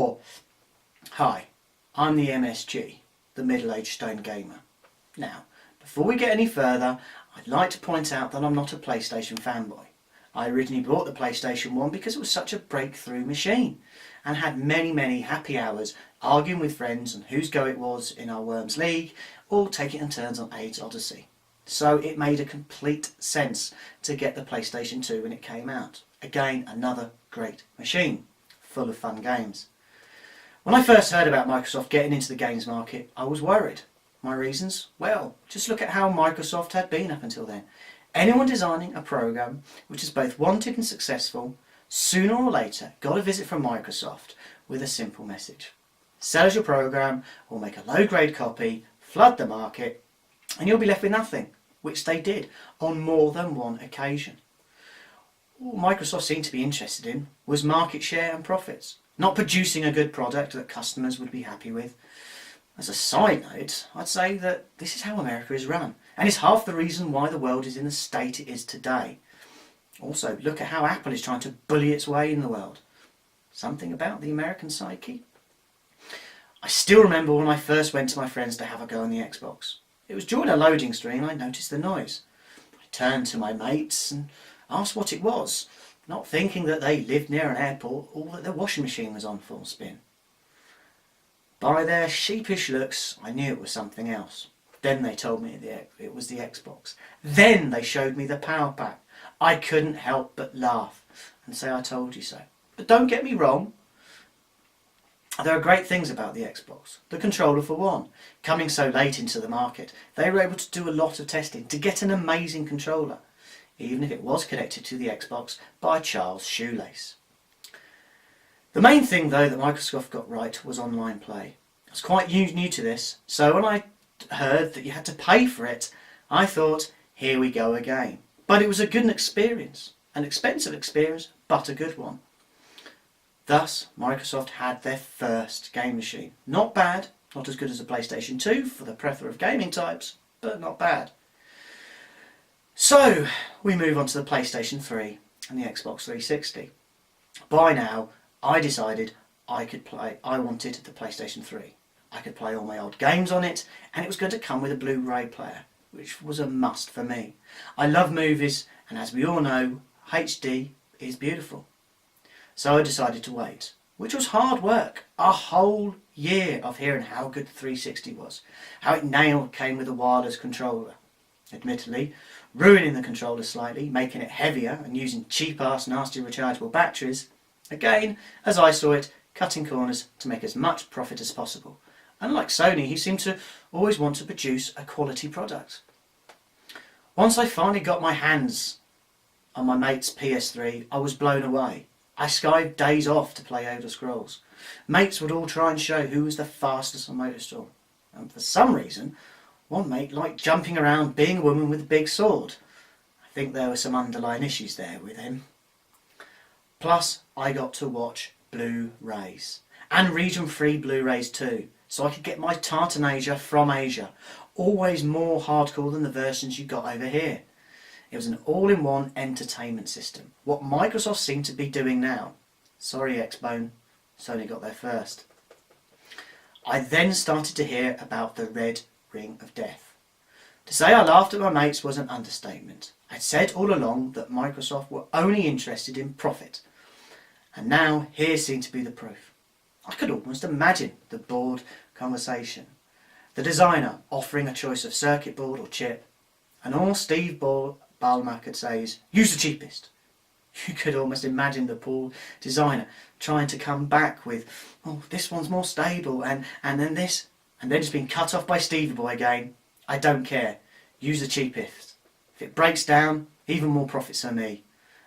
or "Hi, I'm the MSG, the middle-aged stone gamer." Now, before we get any further, I'd like to point out that I'm not a PlayStation fanboy. I originally bought the PlayStation 1 because it was such a breakthrough machine and had many happy hours arguing with friends on whose go it was in our Worms League or taking in turns on Aids Odyssey. So it made a complete sense to get the PlayStation 2 when it came out. Again, another great machine, full of fun games. When I first heard about Microsoft getting into the games market, I was worried. My reasons? Well, just look at how Microsoft had been up until then. Anyone designing a program which is both wanted and successful, sooner or later got a visit from Microsoft with a simple message. Sell us your program, or make a low-grade copy, flood the market, and you'll be left with nothing, which they did on more than one occasion. All Microsoft seemed to be interested in was market share and profits, not producing a good product that customers would be happy with. As a side note, I'd say that this is how America is run, and is half the reason why the world is in the state it is today. Also, look at how Apple is trying to bully its way in the world. Something about the American psyche? I still remember when I first went to my friends to have a go on the Xbox. It was during a loading screen I noticed the noise. I turned to my mates and asked what it was, not thinking that they lived near an airport or that their washing machine was on full spin. By their sheepish looks, I knew it was something else. Then they told me it was the Xbox. Then they showed me the power pack. I couldn't help but laugh and say I told you so. But don't get me wrong, there are great things about the Xbox. The controller for one. Coming so late into the market, they were able to do a lot of testing to get an amazing controller, even if it was connected to the Xbox by Charles Shoelace. The main thing though that Microsoft got right was online play. I was quite new to this, so when I heard that you had to pay for it, I thought, here we go again. But it was a good experience, an expensive experience, but a good one. Thus, Microsoft had their first game machine. Not bad, not as good as the PlayStation 2 for the plethora of gaming types, but not bad. So, we move on to the PlayStation 3 and the Xbox 360. By now, I decided I wanted the PlayStation 3. I could play all my old games on it, and it was going to come with a Blu-ray player, which was a must for me. I love movies, and as we all know, HD is beautiful. So I decided to wait, which was hard work. A whole year of hearing how good the 360 was, how it came with a wireless controller. Admittedly, ruining the controller slightly, making it heavier and using cheap-ass nasty rechargeable batteries. Again, as I saw it, cutting corners to make as much profit as possible. Unlike Sony, who seemed to always want to produce a quality product. Once I finally got my hands on my mate's PS3, I was blown away. I skived days off to play Elder Scrolls. Mates would all try and show who was the fastest on Motorstorm. And for some reason, one mate liked jumping around being a woman with a big sword. I think there were some underlying issues there with him. Plus, I got to watch Blu-rays. And region-free Blu-rays too. So I could get my Tartanasia from Asia. Always more hardcore than the versions you got over here. It was an all-in-one entertainment system. What Microsoft seemed to be doing now. Sorry Xbone, Sony got there first. I then started to hear about the Red Ring of Death. To say I laughed at my mates was an understatement. I'd said all along that Microsoft were only interested in profit. And now here seemed to be the proof. I could almost imagine the board conversation. The designer offering a choice of circuit board or chip. And all Steve Ballmer could say is, use the cheapest. You could almost imagine the poor designer trying to come back with, oh, this one's more stable, and then this, and then just being cut off by Stevie Boy again. I don't care. Use the cheapest. If it breaks down, even more profits for me.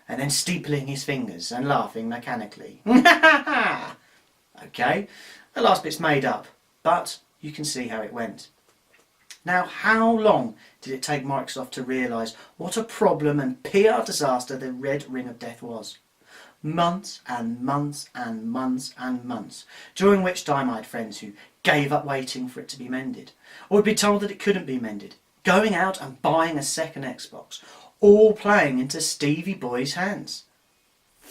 And then steepling his fingers and laughing mechanically. Okay, the last bit's made up, but you can see how it went. Now, how long did it take Microsoft to realise what a problem and PR disaster the Red Ring of Death was? Months and months and months and months, during which time I had friends who gave up waiting for it to be mended, or would be told that it couldn't be mended, going out and buying a second Xbox, all playing into Stevie Boy's hands.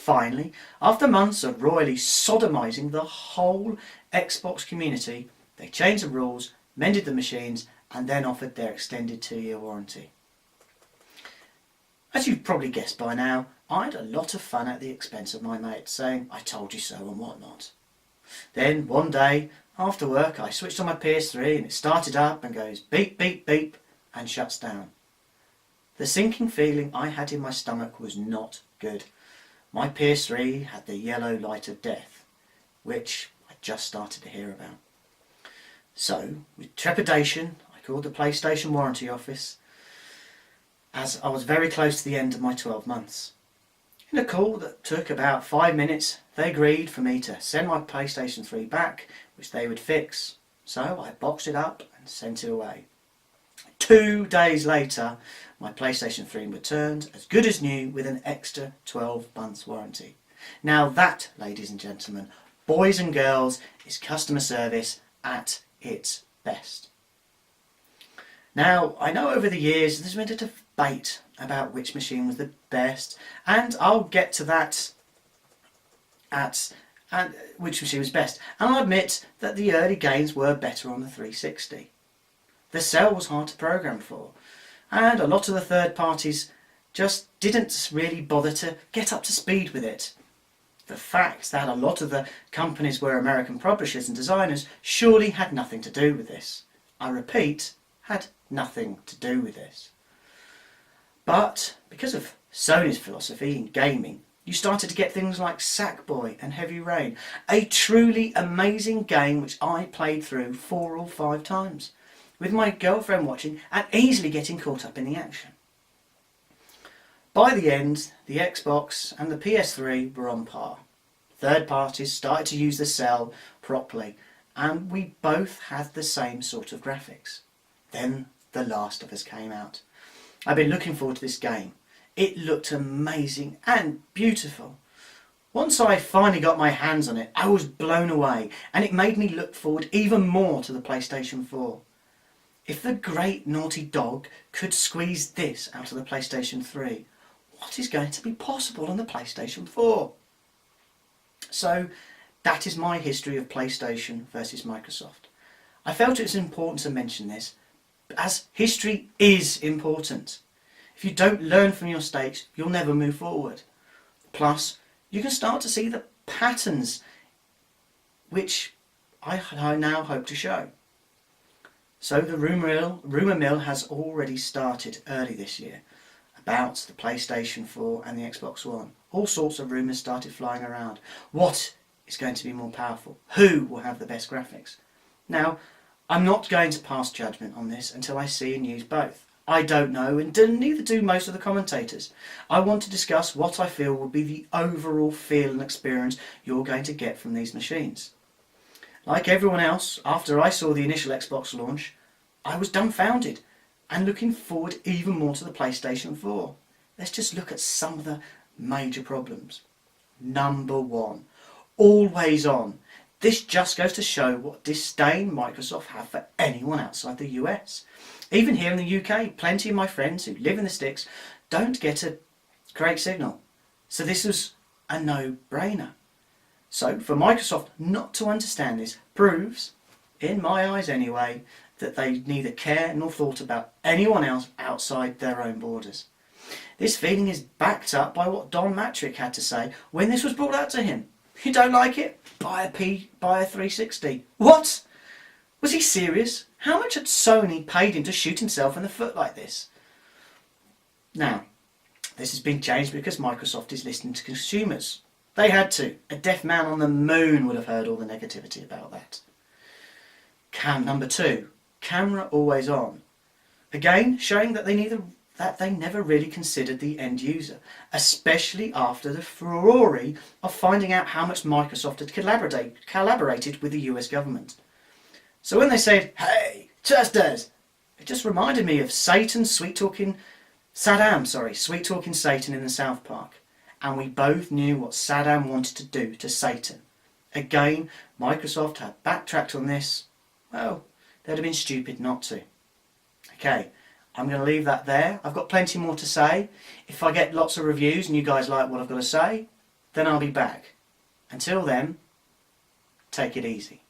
finally, after months of royally sodomising the whole Xbox community, they changed the rules, mended the machines, and then offered their extended 2-year warranty. As you've probably guessed by now, I had a lot of fun at the expense of my mates, saying "I told you so" and whatnot. Then one day, after work, I switched on my PS3 and it started up and goes beep beep beep and shuts down. The sinking feeling I had in my stomach was not good. My PS3 had the yellow light of death, which I just started to hear about. So, with trepidation, I called the PlayStation warranty office, as I was very close to the end of my 12 months. In a call that took about 5 minutes, they agreed for me to send my PlayStation 3 back, which they would fix. So I boxed it up and sent it away. 2 days later, my PlayStation 3 returned as good as new with an extra 12 months warranty. Now that, ladies and gentlemen, boys and girls, is customer service at its best. Now, I know over the years there's been a debate about which machine was the best, and I'll get to that and which machine was best. And I'll admit that the early games were better on the 360. The cell was hard to program for, and a lot of the third parties just didn't really bother to get up to speed with it. The fact that a lot of the companies were American publishers and designers surely had nothing to do with this. I repeat, had nothing to do with this. But because of Sony's philosophy in gaming, you started to get things like Sackboy and Heavy Rain, a truly amazing game which I played through 4 or 5 times, with my girlfriend watching and easily getting caught up in the action. By the end, the Xbox and the PS3 were on par. Third parties started to use the cell properly, and we both had the same sort of graphics. Then The Last of Us came out. I've been looking forward to this game. It looked amazing and beautiful. Once I finally got my hands on it, I was blown away, and it made me look forward even more to the PlayStation 4. If the great Naughty Dog could squeeze this out of the PlayStation 3, what is going to be possible on the PlayStation 4? So, that is my history of PlayStation versus Microsoft. I felt it was important to mention this, as history is important. If you don't learn from your mistakes, you'll never move forward. Plus, you can start to see the patterns which I now hope to show. So the rumour mill has already started early this year about the PlayStation 4 and the Xbox One. All sorts of rumours started flying around. What is going to be more powerful? Who will have the best graphics? Now, I'm not going to pass judgment on this until I see and use both. I don't know, and neither do most of the commentators. I want to discuss what I feel will be the overall feel and experience you're going to get from these machines. Like everyone else, after I saw the initial Xbox launch, I was dumbfounded and looking forward even more to the PlayStation 4. Let's just look at some of the major problems. Number 1, always on. This just goes to show what disdain Microsoft have for anyone outside the US. Even here in the UK, plenty of my friends who live in the sticks don't get a great signal. So this was a no-brainer. So for Microsoft not to understand this proves, in my eyes anyway, that they neither care nor thought about anyone else outside their own borders. This feeling is backed up by what Don Matrick had to say when this was brought out to him. You don't like it? Buy a 360. What? Was he serious? How much had Sony paid him to shoot himself in the foot like this? Now, this has been changed because Microsoft is listening to consumers. They had to. A deaf man on the moon would have heard all the negativity about that. Number 2, camera always on. Again, showing that they never really considered the end user, especially after the furore of finding out how much Microsoft had collaborated with the US government. So when they said, "Hey, trust us," it just reminded me of Saddam sweet-talking Satan in the South Park. And we both knew what Saddam wanted to do to Satan. Again, Microsoft had backtracked on this. Well, they'd have been stupid not to. Okay, I'm going to leave that there. I've got plenty more to say. If I get lots of reviews and you guys like what I've got to say, then I'll be back. Until then, take it easy.